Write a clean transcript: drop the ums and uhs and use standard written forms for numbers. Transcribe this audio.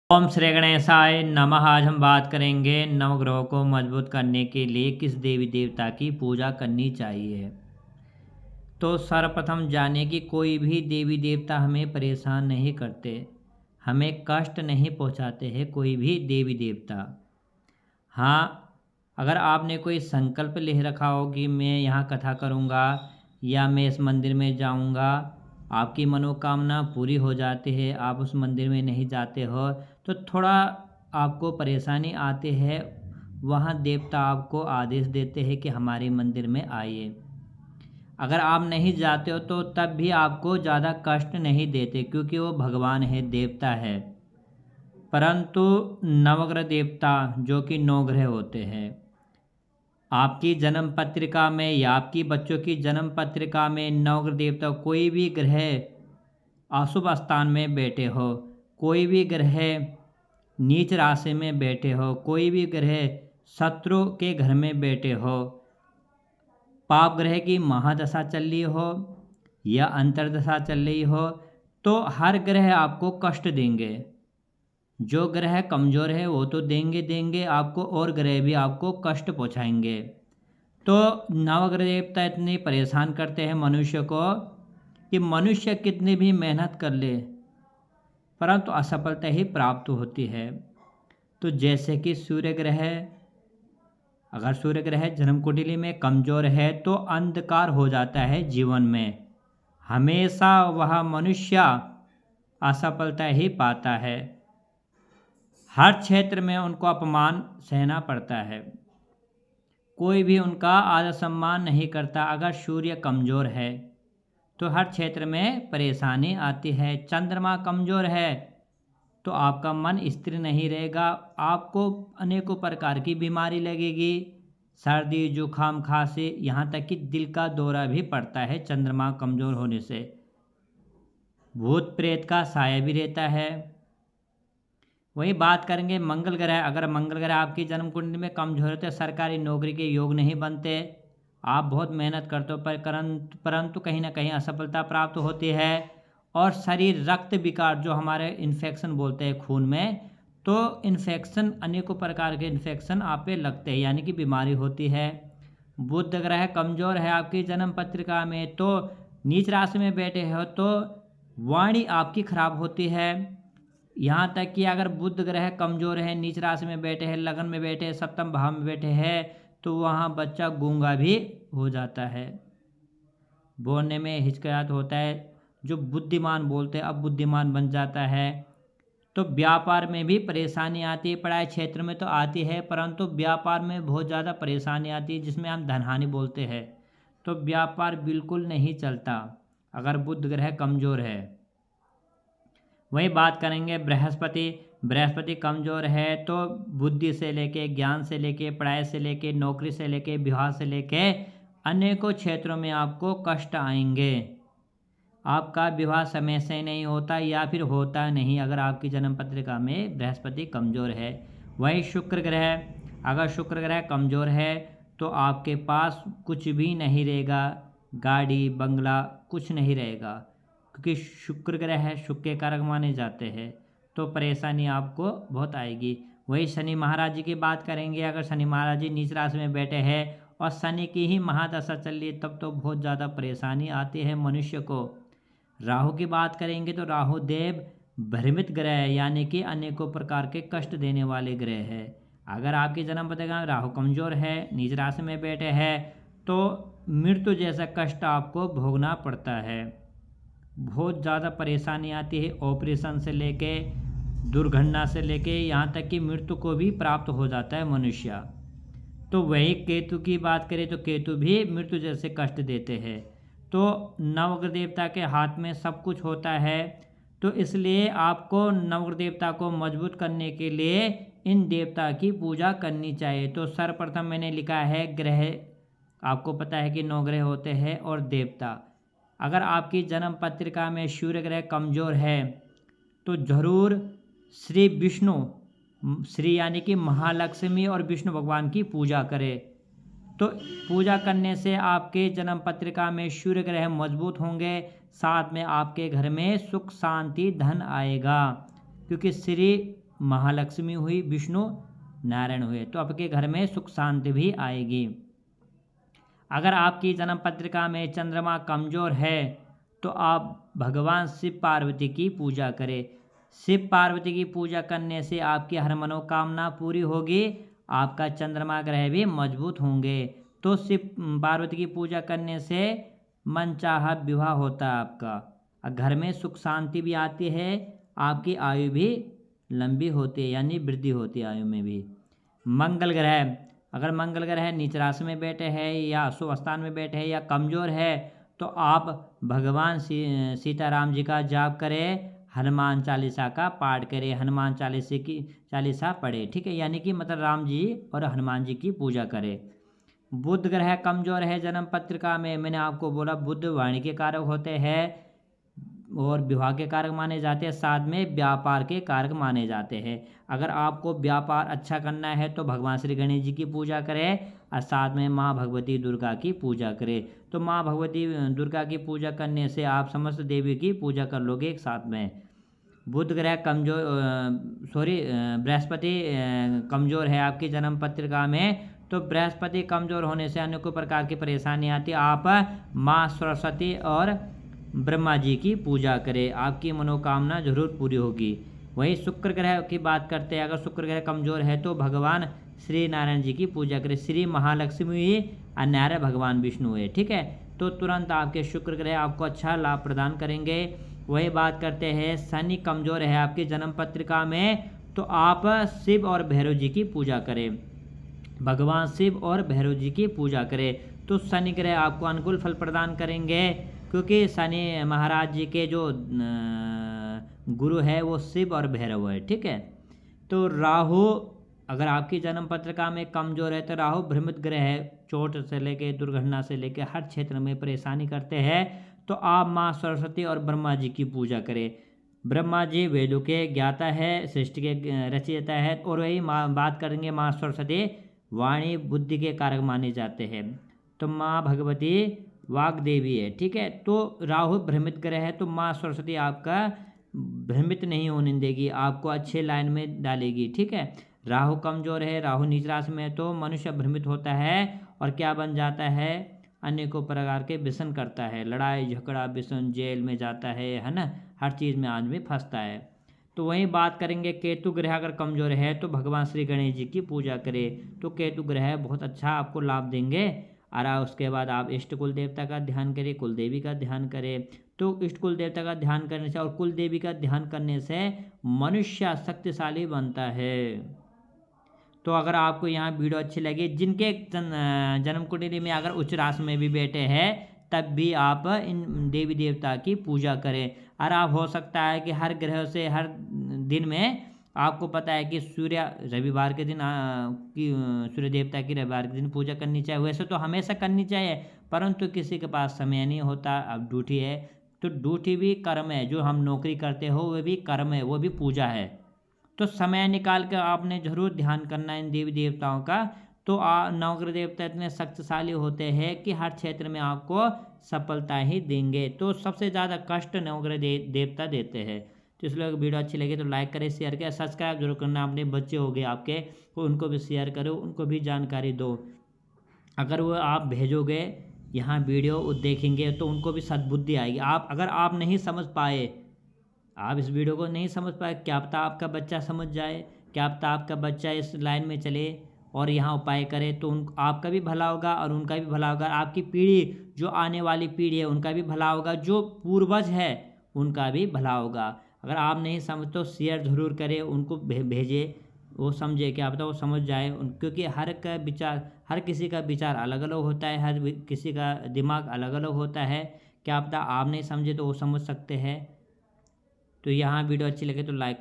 ओम श्री गणेशाय नमः। आज हम बात करेंगे नवग्रहों को मजबूत करने के लिए किस देवी देवता की पूजा करनी चाहिए। तो सर्वप्रथम जाने कि कोई भी देवी देवता हमें परेशान नहीं करते, हमें कष्ट नहीं पहुंचाते हैं कोई भी देवी देवता। हाँ, अगर आपने कोई संकल्प ले रखा हो कि मैं यहाँ कथा करूँगा या मैं इस मंदिर में जाऊँगा, आपकी मनोकामना पूरी हो जाती है, आप उस मंदिर में नहीं जाते हो तो थोड़ा आपको परेशानी आती है। वहाँ देवता आपको आदेश देते हैं कि हमारे मंदिर में आइए। अगर आप नहीं जाते हो तो तब भी आपको ज़्यादा कष्ट नहीं देते, क्योंकि वो भगवान है, देवता है। परंतु नवग्रह देवता जो कि 9 ग्रह होते हैं, आपकी जन्म पत्रिका में या आपकी बच्चों की जन्म पत्रिका में नवग्रह देवता कोई भी ग्रह अशुभ स्थान में बैठे हो, कोई भी ग्रह नीच राशि में बैठे हो, कोई भी ग्रह शत्रु के घर में बैठे हो, पाप ग्रह की महादशा चल रही हो या अंतर्दशा चल रही हो, तो हर ग्रह आपको कष्ट देंगे। जो ग्रह कमज़ोर है वो तो देंगे देंगे आपको, और ग्रह भी आपको कष्ट पहुंचाएंगे। तो नवग्रह देवता इतने परेशान करते हैं मनुष्य को कि मनुष्य कितनी भी मेहनत कर ले परंतु असफलता ही प्राप्त होती है। तो जैसे कि सूर्य ग्रह, अगर सूर्य ग्रह जन्म कुंडली में कमज़ोर है तो अंधकार हो जाता है जीवन में, हमेशा वह मनुष्य असफलता ही पाता है, हर क्षेत्र में उनको अपमान सहना पड़ता है, कोई भी उनका आदर सम्मान नहीं करता। अगर सूर्य कमज़ोर है तो हर क्षेत्र में परेशानी आती है। चंद्रमा कमज़ोर है तो आपका मन स्थिर नहीं रहेगा, आपको अनेकों प्रकार की बीमारी लगेगी, सर्दी जुकाम खांसी, यहाँ तक कि दिल का दौरा भी पड़ता है चंद्रमा कमज़ोर होने से। भूत प्रेत का साया भी रहता है। वही बात करेंगे मंगल ग्रह, अगर मंगल ग्रह आपकी जन्म कुंडली में कमज़ोर है तो सरकारी नौकरी के योग नहीं बनते। आप बहुत मेहनत करते हो परंतु कहीं ना कहीं असफलता प्राप्त होती है। और शरीर रक्त विकार, जो हमारे इन्फेक्शन बोलते हैं खून में, तो इन्फेक्शन अनेकों प्रकार के इन्फेक्शन आप पे लगते हैं, यानी कि बीमारी होती है। बुध ग्रह कमज़ोर है आपकी जन्म पत्रिका में तो नीच राशि में बैठे हो तो वाणी आपकी खराब होती है। यहाँ तक कि अगर बुध ग्रह कमज़ोर है, नीच राशि में बैठे हैं, लगन में बैठे हैं, सप्तम भाव में बैठे हैं, तो वहाँ बच्चा गूंगा भी हो जाता है, बोलने में हिचकिचाहट होता है। जो बुद्धिमान बोलते हैं अब बुद्धिमान बन जाता है। तो व्यापार में भी परेशानी आती है, पढ़ाई क्षेत्र में तो आती है परंतु व्यापार में बहुत ज़्यादा परेशानी आती है, जिसमें हम धनहानि बोलते हैं। तो व्यापार बिल्कुल नहीं चलता अगर बुध ग्रह कमज़ोर है। वही बात करेंगे बृहस्पति, बृहस्पति कमज़ोर है तो बुद्धि से लेके, ज्ञान से लेके, पढ़ाई से लेके, नौकरी से लेके, विवाह से लेके अनेकों क्षेत्रों में आपको कष्ट आएंगे। आपका विवाह समय से नहीं होता या फिर होता नहीं अगर आपकी जन्म पत्रिका में बृहस्पति कमज़ोर है। वही शुक्र ग्रह, अगर शुक्र ग्रह कमज़ोर है तो आपके पास कुछ भी नहीं रहेगा, गाड़ी बंगला कुछ नहीं रहेगा, क्योंकि शुक्र ग्रह है, शुक्र के कारक माने जाते हैं, तो परेशानी आपको बहुत आएगी। वही शनि महाराज जी की बात करेंगे, अगर शनि महाराज जी नीच राशि में बैठे हैं और शनि की ही महादशा चल रही है तब तो बहुत ज़्यादा परेशानी आती है मनुष्य को। राहु की बात करेंगे तो राहु देव भ्रमित ग्रह है, यानी कि अनेकों प्रकार के कष्ट देने वाले ग्रह है। अगर आपकी जन्म पत्रिका में राहु कमज़ोर है, नीच राशि में बैठे हैं, तो मृत्यु जैसा कष्ट आपको भोगना पड़ता है, बहुत ज़्यादा परेशानी आती है, ऑपरेशन से लेके दुर्घटना से लेके यहाँ तक कि मृत्यु को भी प्राप्त हो जाता है मनुष्य। तो वही केतु की बात करें तो केतु भी मृत्यु जैसे कष्ट देते हैं। तो नवग्रह देवता के हाथ में सब कुछ होता है, तो इसलिए आपको नवग्रह देवता को मजबूत करने के लिए इन देवता की पूजा करनी चाहिए। तो सर्वप्रथम मैंने लिखा है ग्रह, आपको पता है कि 9 ग्रह होते हैं और देवता। अगर आपकी जन्म पत्रिका में सूर्य ग्रह कमज़ोर है तो ज़रूर श्री विष्णु, श्री यानी कि महालक्ष्मी और विष्णु भगवान की पूजा करें। तो पूजा करने से आपके जन्म पत्रिका में सूर्य ग्रह मजबूत होंगे, साथ में आपके घर में सुख शांति धन आएगा, क्योंकि श्री महालक्ष्मी हुई, विष्णु नारायण हुए, तो आपके घर में सुख शांति भी आएगी। अगर आपकी जन्म पत्रिका में चंद्रमा कमजोर है तो आप भगवान शिव पार्वती की पूजा करें। शिव पार्वती की पूजा करने से आपकी हर मनोकामना पूरी होगी, आपका चंद्रमा ग्रह भी मजबूत होंगे। तो शिव पार्वती की पूजा करने से मनचाहा विवाह होता है आपका, घर में सुख शांति भी आती है, आपकी आयु भी लंबी होती है, यानी वृद्धि होती है आयु में भी। मंगल ग्रह, अगर मंगल ग्रह नीच राशि में बैठे हैं या अशुभ स्थान में बैठे हैं या कमजोर है तो आप भगवान सीताराम जी का जाप करें, हनुमान चालीसा का पाठ करें, हनुमान चालीसा पढ़े, ठीक है, यानी कि मतलब राम जी और हनुमान जी की पूजा करें। बुध ग्रह कमजोर है जन्म पत्रिका में, मैंने आपको बोला बुध वाणी के कारक होते हैं और विवाह के कारक माने जाते हैं, साथ में व्यापार के कारक माने जाते हैं। अगर आपको व्यापार अच्छा करना है तो भगवान श्री गणेश जी की पूजा करें और साथ में माँ भगवती दुर्गा की पूजा करें। तो माँ भगवती दुर्गा की पूजा करने से आप समस्त देवी की पूजा कर लोगे एक साथ में। बुध ग्रह कमजोर बृहस्पति कमजोर है आपकी जन्म पत्रिका में, तो बृहस्पति कमजोर होने से अनेकों प्रकार की परेशानी आती है। आप माँ सरस्वती और ब्रह्मा जी की पूजा करें, आपकी मनोकामना जरूर पूरी होगी। वहीं शुक्र ग्रह की बात करते हैं, अगर शुक्र ग्रह कमजोर है तो भगवान श्री नारायण जी की पूजा करें, श्री महालक्ष्मी और नारायण भगवान विष्णु है, ठीक है, तो तुरंत आपके शुक्र ग्रह आपको अच्छा लाभ प्रदान करेंगे। वही बात करते हैं शनि कमजोर है आपकी जन्म पत्रिका में, तो आप शिव और भैरव जी की पूजा करें, भगवान शिव और भैरव जी की पूजा करें, तो शनि ग्रह आपको अनुकूल फल प्रदान करेंगे, क्योंकि शनि महाराज जी के जो गुरु है वो शिव और भैरव है, ठीक है। तो राहु अगर आपकी जन्म पत्रिका में कमजोर है तो राहु भ्रमित ग्रह है, चोट से लेके दुर्घटना से लेके हर क्षेत्र में परेशानी करते हैं, तो आप माँ सरस्वती और ब्रह्मा जी की पूजा करें। ब्रह्मा जी वेदों के ज्ञाता है, सृष्टि के रचयिता है, और वही बात करेंगे माँ सरस्वती वाणी बुद्धि के कारक माने जाते हैं, तो माँ भगवती वाग देवी है, ठीक है। तो राहु भ्रमित ग्रह है, तो माँ सरस्वती आपका भ्रमित नहीं होने देगी, आपको अच्छे लाइन में डालेगी, ठीक है। राहु कमजोर है, राहु नीच राशि में है, तो मनुष्य भ्रमित होता है और क्या बन जाता है, अनेकों प्रकार के व्यसन करता है, लड़ाई झगड़ा व्यसन, जेल में जाता है ना, हर चीज़ में आदमी फंसता है। तो वहीं बात करेंगे केतु ग्रह अगर कमजोर है तो भगवान श्री गणेश जी की पूजा करें, तो केतु ग्रह बहुत अच्छा आपको लाभ देंगे। और उसके बाद आप इष्ट कुल देवता का ध्यान करें, कुल देवी का ध्यान करें, तो इष्ट कुल देवता का ध्यान करने से और कुल देवी का ध्यान करने से मनुष्य शक्तिशाली बनता है। तो अगर आपको यहाँ वीडियो अच्छी लगी, जिनके जन्म कुंडली में अगर उच्च राशि में भी बैठे हैं तब भी आप इन देवी देवता की पूजा करें। और आप हो सकता है कि हर ग्रह से हर दिन में आपको पता है कि सूर्य रविवार के दिन सूर्य देवता की रविवार के दिन पूजा करनी चाहिए, वैसे तो हमेशा करनी चाहिए, परंतु किसी के पास समय नहीं होता, अब ड्यूटी है, तो ड्यूटी भी कर्म है, जो हम नौकरी करते हो वो भी कर्म है, वो भी पूजा है, तो समय निकाल कर आपने जरूर ध्यान करना है इन देवी देवताओं का। तो नवग्रह देवता इतने शक्तिशाली होते हैं कि हर क्षेत्र में आपको सफलता ही देंगे, तो सबसे ज़्यादा कष्ट नवग्रह देवता देते हैं। तो इसलिए वीडियो अच्छी लगी तो लाइक करें, शेयर करें, सब्सक्राइब जरूर करना, अपने बच्चे हो गए आपके तो उनको भी शेयर करो, उनको भी जानकारी दो। अगर वो आप भेजोगे यहाँ वीडियो वो देखेंगे तो उनको भी सद्बुद्धि आएगी। अगर आप नहीं समझ पाए, आप इस वीडियो को नहीं समझ पाए, क्या पता आपका बच्चा समझ जाए, क्या पता आपका बच्चा इस लाइन में चले और यहाँ उपाय करे, तो आपका भी भला होगा और उनका भी भला होगा, आपकी पीढ़ी जो आने वाली पीढ़ी है उनका भी भला होगा, जो पूर्वज है उनका भी भला होगा। अगर आप नहीं समझ तो शेयर ज़रूर करें, उनको भेजें, वो समझे, क्या पता वो समझ जाए, क्योंकि हर किसी का विचार अलग अलग होता है, हर किसी का दिमाग अलग अलग होता है, क्या पता आप नहीं समझे तो वो समझ सकते हैं। तो यहाँ वीडियो अच्छी लगे तो लाइक